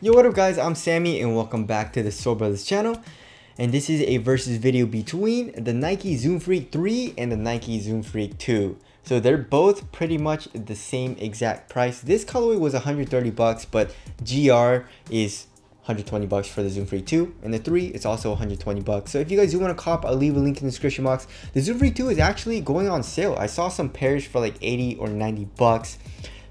Yo, what up guys, I'm Sammy and welcome back to the Soul Brothers channel. And this is a versus video between the Nike Zoom Freak 3 and the Nike Zoom Freak 2. So they're both pretty much the same exact price. This colorway was 130 bucks, but GR is 120 bucks for the Zoom Freak 2, and the 3 is also 120 bucks. So if you guys do want to cop, I'll leave a link in the description box. The Zoom Freak 2 is actually going on sale. I saw some pairs for like 80 or 90 bucks.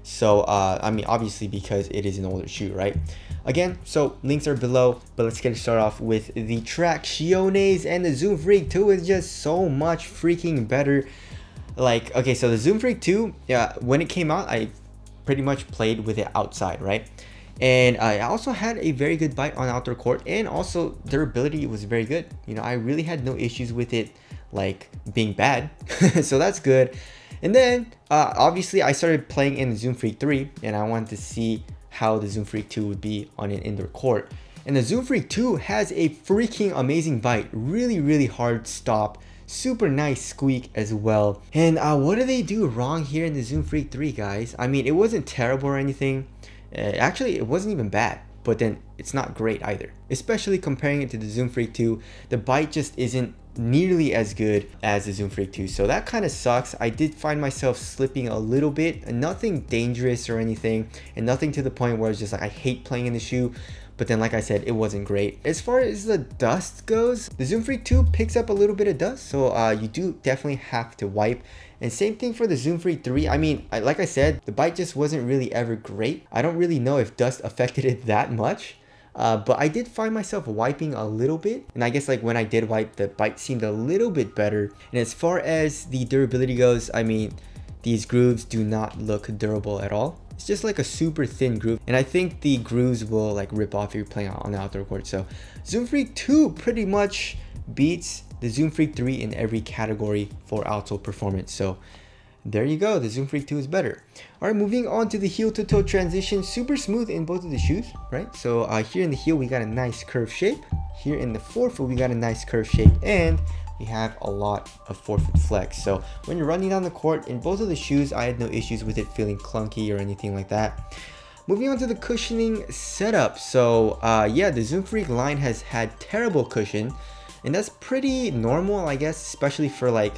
So I mean, obviously because it is an older shoe, right? Again, so links are below, but let's get started off with the Tracciones. And the Zoom Freak 2 is just so much freaking better. Like, okay, so the Zoom Freak 2, yeah, when it came out, I pretty much played with it outside, right? And I also had a very good bite on outdoor court, and also durability was very good. You know, I really had no issues with it like being bad. So that's good. And then obviously I started playing in the Zoom Freak 3, and I wanted to see how the Zoom Freak 2 would be on an indoor court. And the Zoom Freak 2 has a freaking amazing bite, really hard stop, super nice squeak as well. And what do they do wrong here in the Zoom Freak 3, guys? I mean, it wasn't terrible or anything. Actually, it wasn't even bad, but then it's not great either. Especially comparing it to the Zoom Freak 2, the bite just isn't nearly as good as the Zoom Freak 2, so that kind of sucks. I did find myself slipping a little bit, nothing dangerous or anything, and nothing to the point where it's just like I hate playing in the shoe. But then, like I said, it wasn't great. As far as the dust goes, the Zoom Freak 2 picks up a little bit of dust, so you do definitely have to wipe. And same thing for the Zoom Freak 3. I mean, like I said, the bite just wasn't really ever great. I don't really know if dust affected it that much. But I did find myself wiping a little bit, and I guess like when I did wipe, the bite seemed a little bit better. And as far as the durability goes, I mean, these grooves do not look durable at all. It's just like a super thin groove, and I think the grooves will like rip off if you're playing on the outdoor court. So Zoom Freak 2 pretty much beats the Zoom Freak 3 in every category for outsole performance. So there you go, the Zoom Freak 2 is better. All right, moving on to the heel to toe transition, super smooth in both of the shoes, right? So here in the heel, we got a nice curve shape. Here in the forefoot, we got a nice curve shape, and we have a lot of forefoot flex. So when you're running down the court in both of the shoes, I had no issues with it feeling clunky or anything like that. Moving on to the cushioning setup. So yeah, the Zoom Freak line has had terrible cushion, and that's pretty normal, I guess, especially for like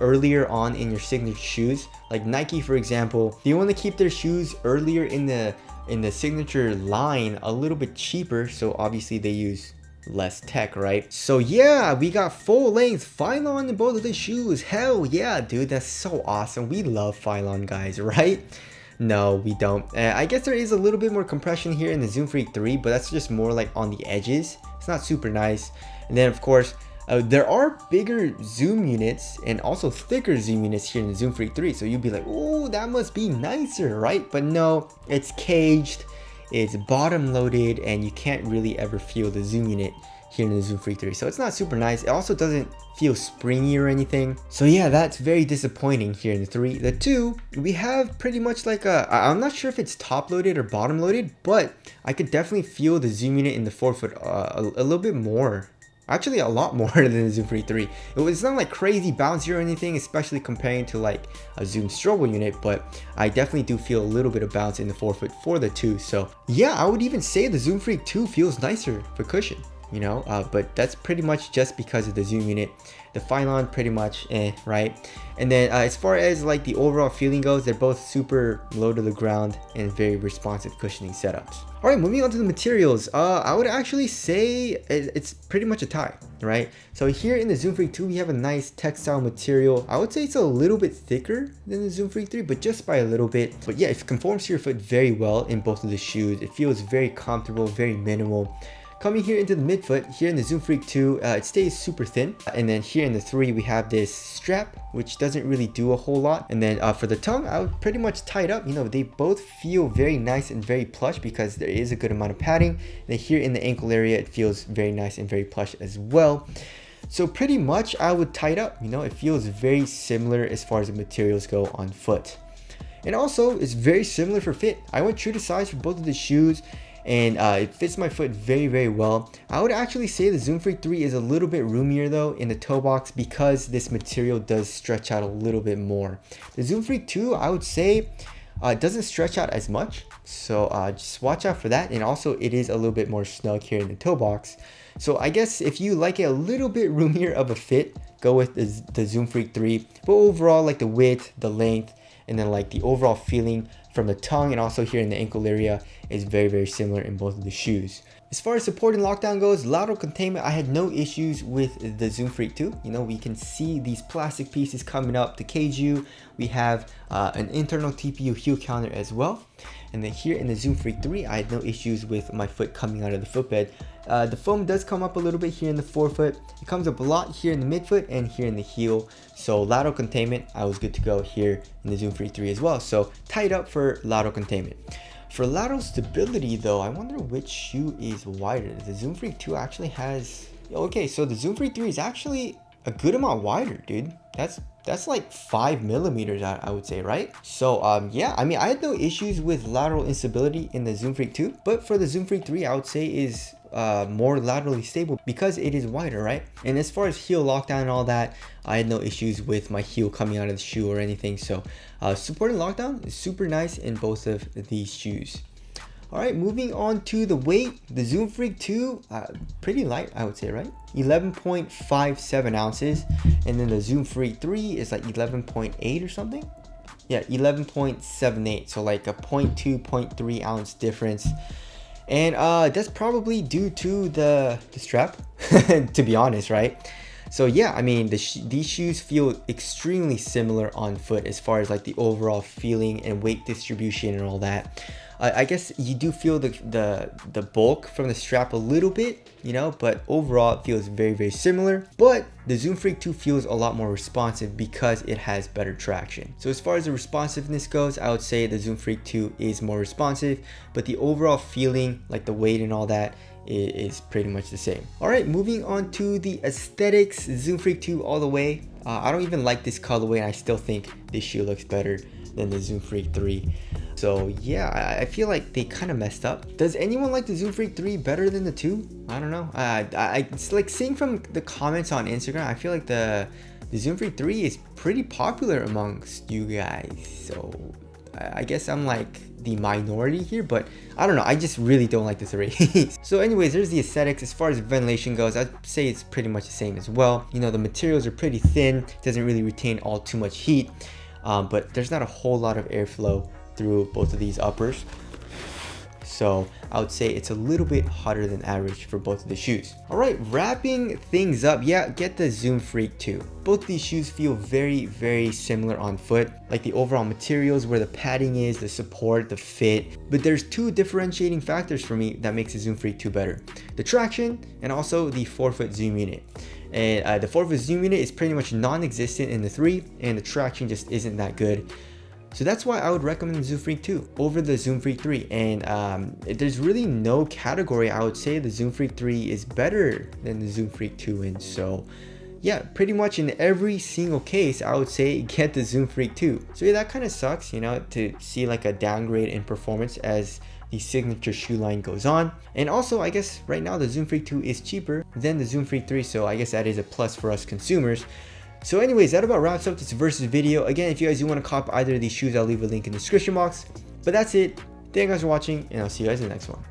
earlier on in your signature shoes. Like Nike, for example, they want to keep their shoes earlier in the signature line a little bit cheaper, so obviously they use less tech, right? So yeah, we got full length Phylon in both of the shoes. Hell yeah, dude, that's so awesome. We love Phylon, guys, right? No, we don't. I guess there is a little bit more compression here in the Zoom Freak 3, but that's just more like on the edges. It's not super nice. And then of course, there are bigger zoom units and also thicker zoom units here in the Zoom Freak 3. So you'd be like, oh, that must be nicer, right? But no, it's caged, it's bottom loaded, and you can't really ever feel the zoom unit here in the Zoom Freak 3. So it's not super nice. It also doesn't feel springy or anything. So yeah, that's very disappointing here in the 3. The 2, we have pretty much like I'm not sure if it's top loaded or bottom loaded, but I could definitely feel the zoom unit in the forefoot a little bit more. Actually, a lot more than the Zoom Freak 3. It's not like crazy bouncy or anything, especially comparing to like a Zoom Strobel unit, but I definitely do feel a little bit of bounce in the forefoot for the 2. So yeah, I would even say the Zoom Freak 2 feels nicer for cushion, you know, but that's pretty much just because of the zoom unit. The Phylon pretty much right? And then as far as like the overall feeling goes, they're both super low to the ground and very responsive cushioning setups. All right, moving on to the materials. I would actually say it's pretty much a tie, right? So here in the Zoom Freak 2, we have a nice textile material. I would say it's a little bit thicker than the Zoom Freak 3, but just by a little bit. But yeah, it conforms to your foot very well in both of the shoes. It feels very comfortable, very minimal. Coming here into the midfoot, here in the Zoom Freak 2, it stays super thin. And then here in the 3, we have this strap, which doesn't really do a whole lot. And then for the tongue, I would pretty much tie it up. You know, they both feel very nice and very plush because there is a good amount of padding. And then here in the ankle area, it feels very nice and very plush as well. So pretty much I would tie it up. You know, it feels very similar as far as the materials go on foot. And also, it's very similar for fit. I went true to size for both of the shoes, and it fits my foot very well. I would actually say the Zoom Freak 3 is a little bit roomier though in the toe box because this material does stretch out a little bit more. The Zoom Freak 2, I would say It doesn't stretch out as much, so just watch out for that. And also it is a little bit more snug here in the toe box. So I guess if you like it a little bit roomier of a fit, go with the Zoom Freak 3. But overall, like the width, the length, and then like the overall feeling from the tongue and also here in the ankle area is very, very similar in both of the shoes. As far as support and lockdown goes, lateral containment, I had no issues with the Zoom Freak 2. You know, we can see these plastic pieces coming up to cage you. We have an internal TPU heel counter as well. And then here in the Zoom Freak 3, I had no issues with my foot coming out of the footbed. The foam does come up a little bit here in the forefoot. It comes up a lot here in the midfoot and here in the heel. So lateral containment, I was good to go here in the Zoom Freak 3 as well. So tied up for lateral containment. For lateral stability though, I wonder which shoe is wider. The Zoom Freak 2 actually has... Okay, so the Zoom Freak 3 is actually a good amount wider, dude. That's like 5 millimeters, I would say, right? So yeah, I mean, I had no issues with lateral instability in the Zoom Freak 2, but for the Zoom Freak 3, I would say is more laterally stable because it is wider, right? And as far as heel lockdown and all that, I had no issues with my heel coming out of the shoe or anything. So support and lockdown is super nice in both of these shoes. All right, moving on to the weight. The Zoom Freak 2, pretty light, I would say, right? 11.57 ounces. And then the Zoom Freak 3 is like 11.8 or something. Yeah, 11.78. So like a 0.2, 0.3 ounce difference. And that's probably due to the strap, to be honest, right? So yeah, I mean, these shoes feel extremely similar on foot as far as like the overall feeling and weight distribution and all that. I guess you do feel the bulk from the strap a little bit, you know, but overall it feels very, very similar. But the Zoom Freak 2 feels a lot more responsive because it has better traction. So as far as the responsiveness goes, I would say the Zoom Freak 2 is more responsive, but the overall feeling, like the weight and all that, is pretty much the same. All right, moving on to the aesthetics. Zoom Freak 2 all the way. I don't even like this colorway, and I still think this shoe looks better than the Zoom Freak 3. So yeah, I feel like they kind of messed up. Does anyone like the Zoom Freak 3 better than the 2? I don't know. It's like seeing from the comments on Instagram, I feel like the Zoom Freak 3 is pretty popular amongst you guys. So I guess I'm like the minority here, but I don't know. I just really don't like the 3. So anyways, there's the aesthetics. As far as ventilation goes, I'd say it's pretty much the same as well. You know, the materials are pretty thin, doesn't really retain all too much heat, but there's not a whole lot of airflow through both of these uppers. So I would say it's a little bit hotter than average for both of the shoes. All right, wrapping things up, yeah, get the Zoom Freak 2. Both these shoes feel very, very similar on foot, like the overall materials, where the padding is, the support, the fit. But there's two differentiating factors for me that makes the Zoom Freak 2 better: the traction and also the forefoot zoom unit. And the forefoot zoom unit is pretty much non-existent in the 3, and the traction just isn't that good. So that's why I would recommend the Zoom Freak 2 over the Zoom Freak 3. And there's really no category I would say the Zoom Freak 3 is better than the Zoom Freak 2 in. So yeah, pretty much in every single case, I would say get the Zoom Freak 2. So yeah, that kind of sucks, you know, to see like a downgrade in performance as the signature shoe line goes on. And also, I guess right now the Zoom Freak 2 is cheaper than the Zoom Freak 3. So I guess that is a plus for us consumers. So anyways, that about wraps up this versus video. Again, if you guys do want to cop either of these shoes, I'll leave a link in the description box. But that's it. Thank you guys for watching, and I'll see you guys in the next one.